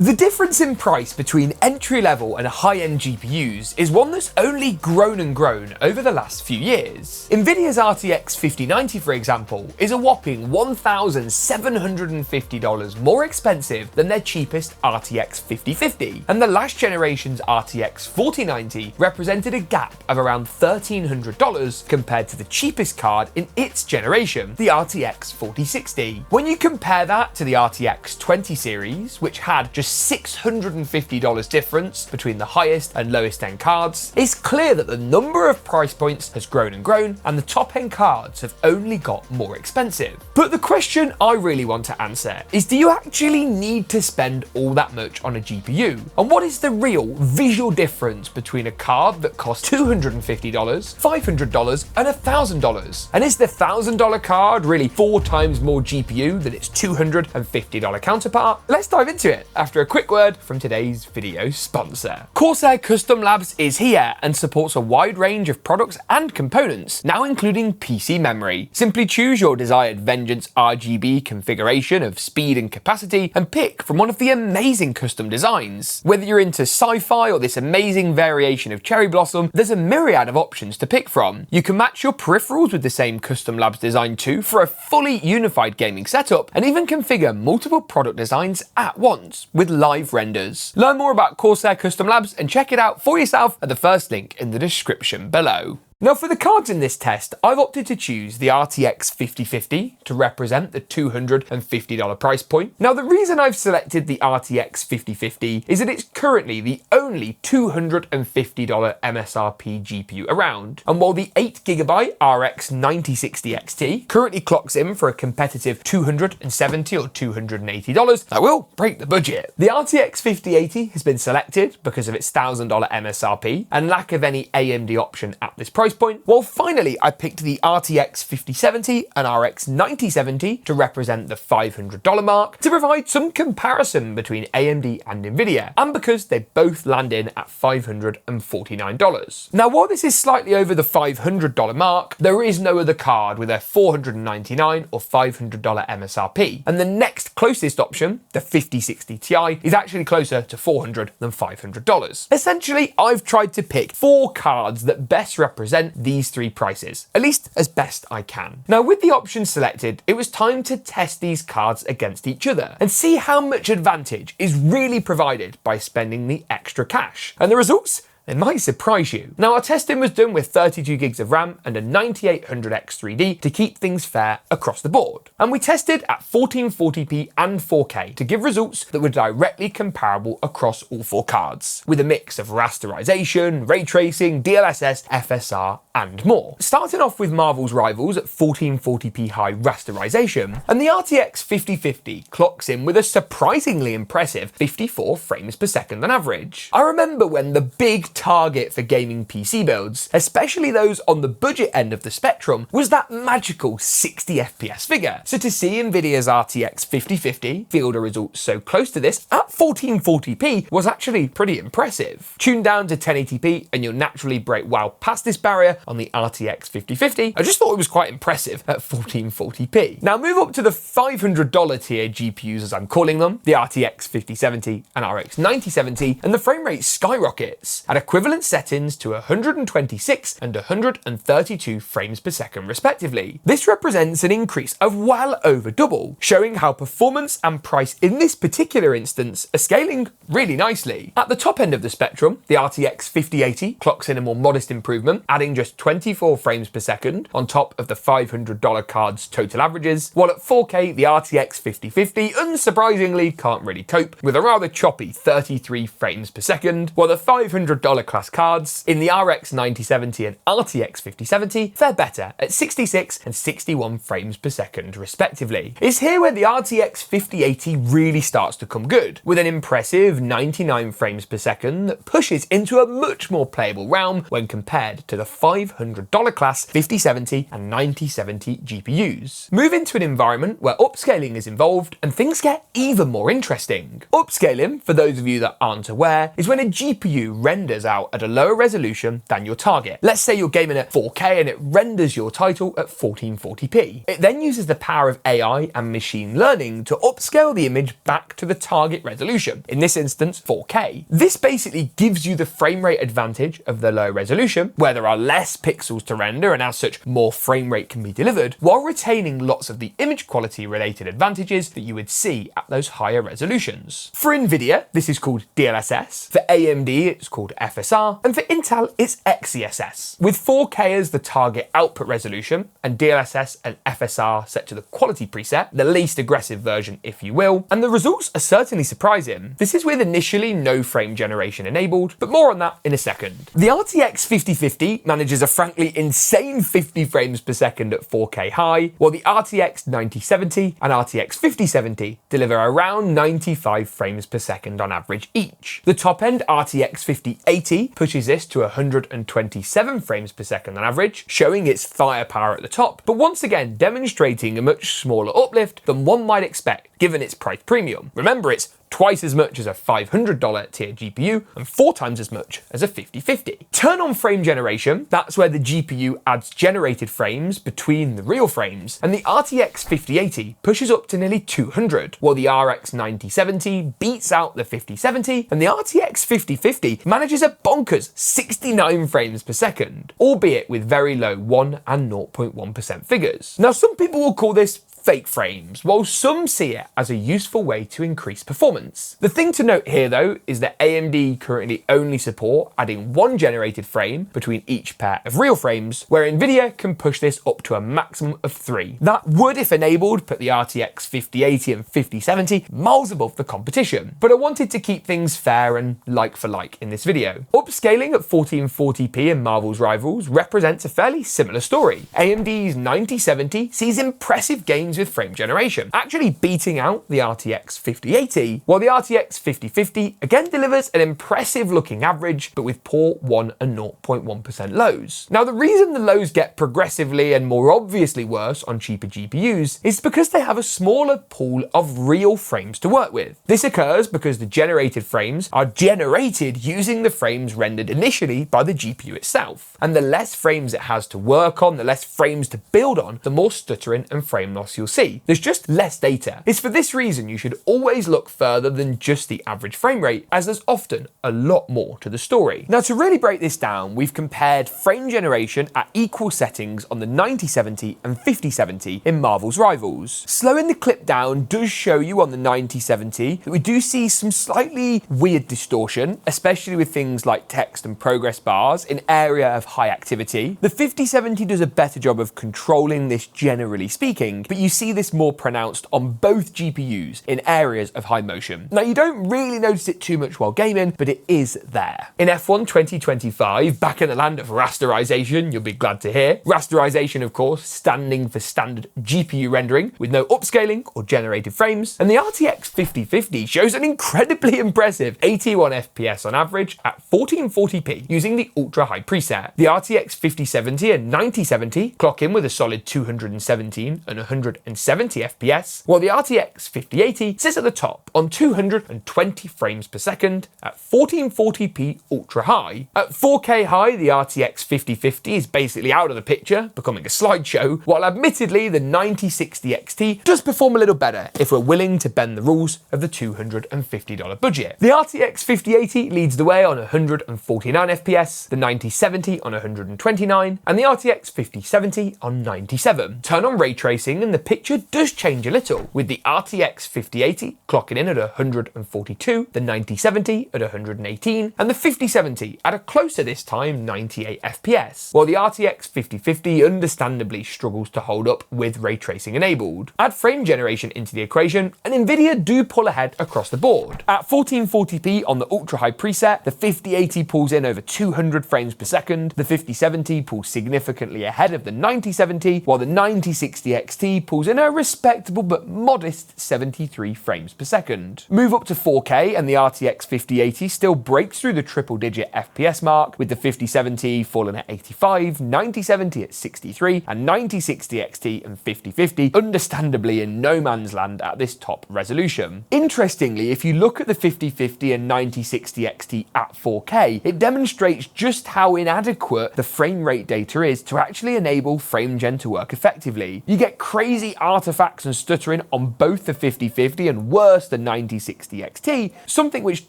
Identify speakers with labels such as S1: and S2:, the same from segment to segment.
S1: The difference in price between entry-level and high-end GPUs is one that's only grown and grown over the last few years. Nvidia's RTX 5090, for example, is a whopping $1,750 more expensive than their cheapest RTX 5050, and the last generation's RTX 4090 represented a gap of around $1,300 compared to the cheapest card in its generation, the RTX 4060. When you compare that to the RTX 20 series, which had just $650 difference between the highest and lowest end cards, it's clear that the number of price points has grown and grown, and the top end cards have only got more expensive. But the question I really want to answer is, do you actually need to spend all that much on a GPU? And what is the real visual difference between a card that costs $250, $500, and $1,000? And is the $1,000 card really 4 times more GPU than its $250 counterpart? Let's dive into it after a quick word from today's video sponsor. Corsair Custom Labs is here and supports a wide range of products and components, now including PC memory. Simply choose your desired Vengeance RGB configuration of speed and capacity and pick from one of the amazing custom designs. Whether you're into sci-fi or this amazing variation of cherry blossom, there's a myriad of options to pick from. You can match your peripherals with the same Custom Labs design too for a fully unified gaming setup, and even configure multiple product designs at once with live renders. Learn more about Corsair Custom Labs and check it out for yourself at the first link in the description below. Now for the cards in this test, I've opted to choose the RTX 5050 to represent the $250 price point. Now the reason I've selected the RTX 5050 is that it's currently the only $250 MSRP GPU around, and while the 8GB RX 9060 XT currently clocks in for a competitive $270 or $280, that will break the budget. The RTX 5080 has been selected because of its $1,000 MSRP and lack of any AMD option at this price point, while finally I picked the RTX 5070 and RX 9070 to represent the $500 mark to provide some comparison between AMD and Nvidia, and because they both land in at $549. Now while this is slightly over the $500 mark, there is no other card with a $499 or $500 MSRP, and the next closest option, the 5060 Ti, is actually closer to $400 than $500. Essentially, I've tried to pick 4 cards that best represent these 3 prices, at least as best I can. Now with the options selected, it was time to test these cards against each other and see how much advantage is really provided by spending the extra cash. And the results? It might surprise you. Now our testing was done with 32 gigs of RAM and a 9800X3D to keep things fair across the board. And we tested at 1440p and 4K to give results that were directly comparable across all 4 cards, with a mix of rasterization, ray tracing, DLSS, FSR, and more. Starting off with Marvel's rivals at 1440p high rasterization, and the RTX 5050 clocks in with a surprisingly impressive 54 frames per second on average. I remember when the big target for gaming PC builds, especially those on the budget end of the spectrum, was that magical 60 FPS figure. So to see Nvidia's RTX 5050 field a result so close to this at 1440p was actually pretty impressive. Tune down to 1080p and you'll naturally break well past this barrier on the RTX 5050. I just thought it was quite impressive at 1440p. Now move up to the $500 tier GPUs, as I'm calling them, the RTX 5070 and RX 9070, and the frame rate skyrockets at equivalent settings to 126 and 132 frames per second respectively. This represents an increase of well over double, showing how performance and price in this particular instance are scaling really nicely. At the top end of the spectrum, the RTX 5080 clocks in a more modest improvement, adding just 24 frames per second on top of the $500 card's total averages, while at 4K the RTX 5050 unsurprisingly can't really cope with a rather choppy 33 frames per second, while the $500 class cards in the RX 9070 and RTX 5070 fare better at 66 and 61 frames per second respectively. It's here where the RTX 5080 really starts to come good, with an impressive 99 frames per second that pushes into a much more playable realm when compared to the $500 class 5070 and 9070 GPUs. Move into an environment where upscaling is involved and things get even more interesting. Upscaling, for those of you that aren't aware, is when a GPU renders renders out at a lower resolution than your target. Let's say you're gaming at 4K and it renders your title at 1440p. It then uses the power of AI and machine learning to upscale the image back to the target resolution, in this instance 4K. This basically gives you the frame rate advantage of the low resolution, where there are less pixels to render and as such more frame rate can be delivered, while retaining lots of the image quality related advantages that you would see at those higher resolutions. For Nvidia, this is called DLSS, for AMD it's called FSR, and for Intel it's XeSS. With 4K as the target output resolution and DLSS and FSR set to the quality preset, the least aggressive version if you will, and the results are certainly surprising. This is with initially no frame generation enabled, but more on that in a second. The RTX 5050 manages a frankly insane 50 frames per second at 4K high, while the RTX 9070 and RTX 5070 deliver around 95 frames per second on average each. The top end RTX 5080 pushes this to 127 frames per second on average, showing its firepower at the top, but once again demonstrating a much smaller uplift than one might expect given its price premium. Remember, it's twice as much as a $500 tier GPU and 4 times as much as a 5050. Turn on frame generation, that's where the GPU adds generated frames between the real frames, and the RTX 5080 pushes up to nearly 200, while the RX 9070 beats out the 5070, and the RTX 5050 manages a bonkers 69 frames per second, albeit with very low 1 and 0.1% figures. Now, some people will call this fake frames, while some see it as a useful way to increase performance. The thing to note here though is that AMD currently only support adding 1 generated frame between each pair of real frames, where Nvidia can push this up to a maximum of 3. That would, if enabled, put the RTX 5080 and 5070 miles above the competition, but I wanted to keep things fair and like for like in this video. Upscaling at 1440p in Marvel's Rivals represents a fairly similar story. AMD's 9070 sees impressive gains with frame generation, actually beating out the RTX 5080, while the RTX 5050 again delivers an impressive looking average, but with poor 1 and 0.1% lows. Now, the reason the lows get progressively and more obviously worse on cheaper GPUs is because they have a smaller pool of real frames to work with. This occurs because the generated frames are generated using the frames rendered initially by the GPU itself, and the less frames it has to work on, the less frames to build on, the more stuttering and frame loss you'll see. There's just less data. It's for this reason you should always look further than just the average frame rate, as there's often a lot more to the story. Now, to really break this down, we've compared frame generation at equal settings on the 9070 and 5070 in Marvel's Rivals. Slowing the clip down does show you on the 9070 that we do see some slightly weird distortion, especially with things like text and progress bars in area of high activity. The 5070 does a better job of controlling this generally speaking, but you see this more pronounced on both GPUs in areas of high motion. Now, you don't really notice it too much while gaming, but it is there. In F1 2025, back in the land of rasterization, you'll be glad to hear. Rasterization, of course, standing for standard GPU rendering with no upscaling or generated frames, and the RTX 5050 shows an incredibly impressive 81 FPS on average at 1440p using the ultra high preset. The RTX 5070 and 9070 clock in with a solid 217 and 170 FPS, while the RTX 5080 sits at the top on 220 frames per second at 1440p ultra high. At 4K high, the RTX 5050 is basically out of the picture, becoming a slideshow, while admittedly the 9060 XT does perform a little better if we're willing to bend the rules of the $250 budget. The RTX 5080 leads the way on 149 FPS, the 9070 on 129, and the RTX 5070 on 97. Turn on ray tracing and the picture does change a little, with the RTX 5080 clocking in at 142, the 9070 at 118, and the 5070 at a closer this time 98 FPS, while the RTX 5050 understandably struggles to hold up with ray tracing enabled. Add frame generation into the equation, and Nvidia do pull ahead across the board. At 1440p on the ultra high preset, the 5080 pulls in over 200 frames per second, the 5070 pulls significantly ahead of the 9070, while the 9060 XT pulls levels in a respectable but modest 73 frames per second. Move up to 4K and the RTX 5080 still breaks through the triple-digit FPS mark, with the 5070 falling at 85, 9070 at 63, and 9060 XT and 5050 understandably in no man's land at this top resolution. Interestingly, if you look at the 5050 and 9060 XT at 4K, it demonstrates just how inadequate the frame rate data is to actually enable FrameGen to work effectively. You get crazy artifacts and stuttering on both the 5050 and worse the 9060 XT, something which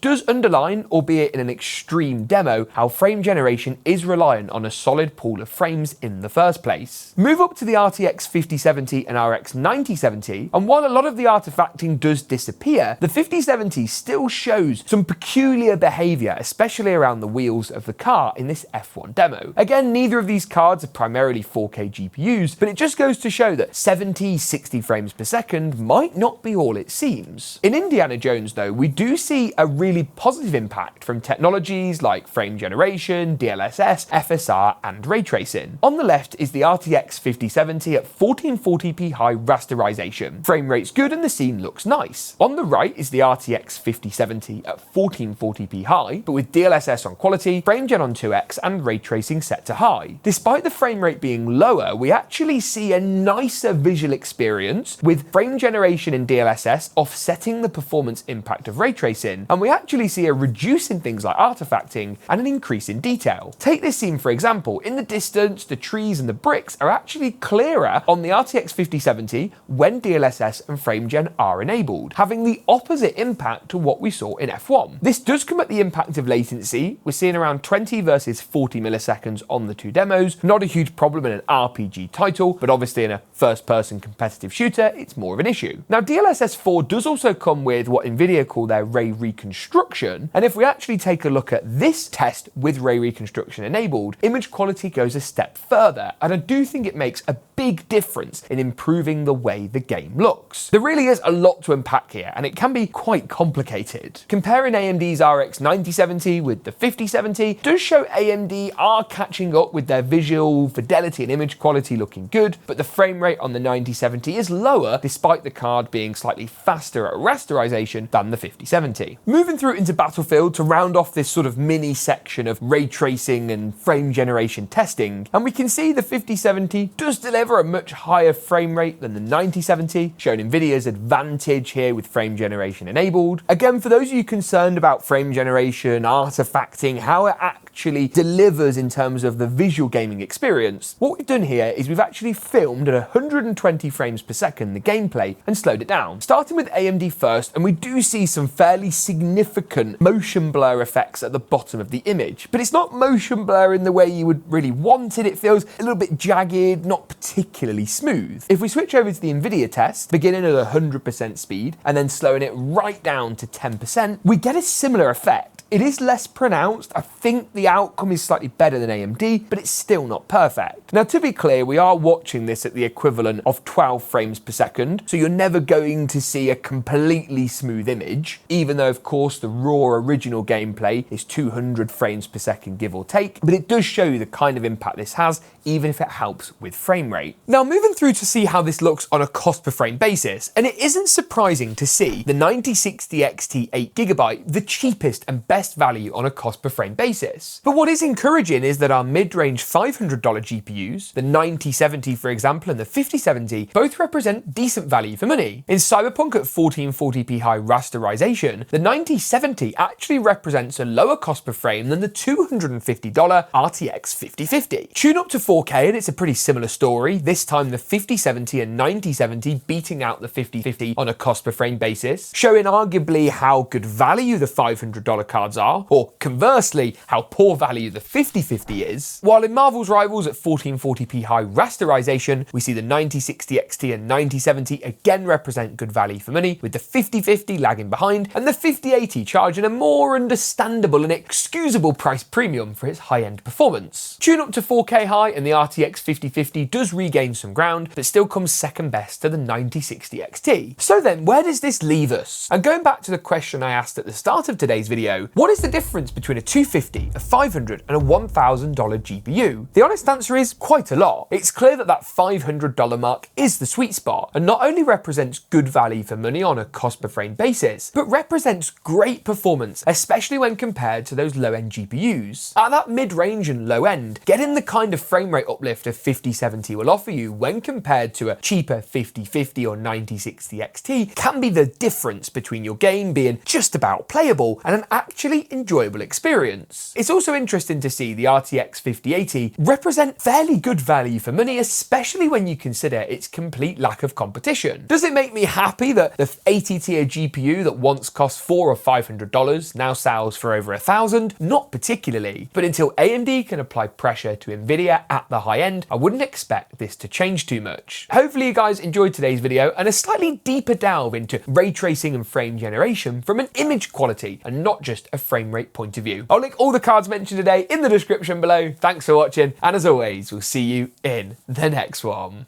S1: does underline, albeit in an extreme demo, how frame generation is reliant on a solid pool of frames in the first place. Move up to the RTX 5070 and RX 9070, and while a lot of the artifacting does disappear, the 5070 still shows some peculiar behavior, especially around the wheels of the car in this F1 demo. Again, neither of these cards are primarily 4K GPUs, but it just goes to show that 70-60 frames per second might not be all it seems. In Indiana Jones though, we do see a really positive impact from technologies like frame generation, DLSS, FSR and ray tracing. On the left is the RTX 5070 at 1440p high rasterization. Frame rate's good and the scene looks nice. On the right is the RTX 5070 at 1440p high, but with DLSS on quality, FrameGen on 2x and ray tracing set to high. Despite the frame rate being lower, we actually see a nicer visual experience with frame generation in DLSS offsetting the performance impact of ray tracing, and we actually see a reduce in things like artifacting and an increase in detail. Take this scene for example. In the distance, the trees and the bricks are actually clearer on the RTX 5070 when DLSS and FrameGen are enabled, having the opposite impact to what we saw in F1. This does come at the impact of latency. We're seeing around 20 versus 40 milliseconds on the two demos. Not a huge problem in an RPG title, but obviously in a first-person competitive shooter, it's more of an issue. Now, DLSS 4 does also come with what Nvidia call their ray reconstruction, and if we actually take a look at this test with ray reconstruction enabled, image quality goes a step further, and I do think it makes a big difference in improving the way the game looks. There really is a lot to unpack here, and it can be quite complicated. Comparing AMD's RX 9070 with the 5070 does show AMD are catching up with their visual fidelity and image quality looking good, but the frame rate on the 9070 is lower despite the card being slightly faster at rasterization than the 5070. Moving through into Battlefield to round off this sort of mini section of ray tracing and frame generation testing, and we can see the 5070 does deliver a much higher frame rate than the 9070, showing Nvidia's advantage here with frame generation enabled. Again, for those of you concerned about frame generation, artifacting, how it actually delivers in terms of the visual gaming experience, what we've done here is we've actually filmed at 120 frames per second the gameplay and slowed it down. Starting with AMD first, and we do see some fairly significant motion blur effects at the bottom of the image, but it's not motion blur in the way you would really want it. It feels a little bit jagged, not particularly smooth. If we switch over to the Nvidia test, beginning at 100% speed and then slowing it right down to 10%, we get a similar effect. It is less pronounced. I think the outcome is slightly better than AMD, but it's still not perfect. Now, to be clear, we are watching this at the equivalent of 12 frames per second, so you're never going to see a completely smooth image, even though, of course, the raw original gameplay is 200 frames per second, give or take, but it does show you the kind of impact this has, even if it helps with frame rate. Now, moving through to see how this looks on a cost per frame basis, and it isn't surprising to see the 9060 XT 8GB the cheapest and best value on a cost per frame basis. But what is encouraging is that our mid-range $500 GPUs, the 9070 for example and the 5070, both represent decent value for money. In Cyberpunk at 1440p high rasterization, the 9070 actually represents a lower cost per frame than the $250 RTX 5050. Tune up to 4K and it's a pretty similar story, this time the 5070 and 9070 beating out the 5050 on a cost per frame basis, showing arguably how good value the $500 cards are, or conversely, how poor value the 5050 is. While in Marvel's Rivals at 1440p high rasterization, we see the 9060 XT and 9070 again represent good value for money, with the 5050 lagging behind and the 5080 charging a more understandable and excusable price premium for its high-end performance. Tune up to 4K high and the RTX 5050 does regain some ground, but still comes second best to the 9060 XT. So then, where does this leave us? And going back to the question I asked at the start of today's video, what is the difference between a $250, a $500 and a $1,000 GPU? The honest answer is quite a lot. It's clear that that $500 mark is the sweet spot, and not only represents good value for money on a cost per frame basis, but represents great performance, especially when compared to those low-end GPUs. At that mid-range and low end, getting the kind of frame rate uplift a 5070 will offer you when compared to a cheaper 5050 or 9060 XT can be the difference between your game being just about playable and an actually enjoyable experience. It's also interesting to see the RTX 5080 represent fairly good value for money, especially when you consider its complete lack of competition. Does it make me happy that the 80 tier GPU that once cost $400 or $500 now sells for over $1,000? Not particularly, but until AMD can apply pressure to Nvidia at the high end, I wouldn't expect this to change too much. Hopefully you guys enjoyed today's video and a slightly deeper delve into ray tracing and frame generation from an image quality and not just a frame rate point of view. I'll link all the cards mentioned today in the description below. Thanks for watching, and as always, we'll see you in the next one.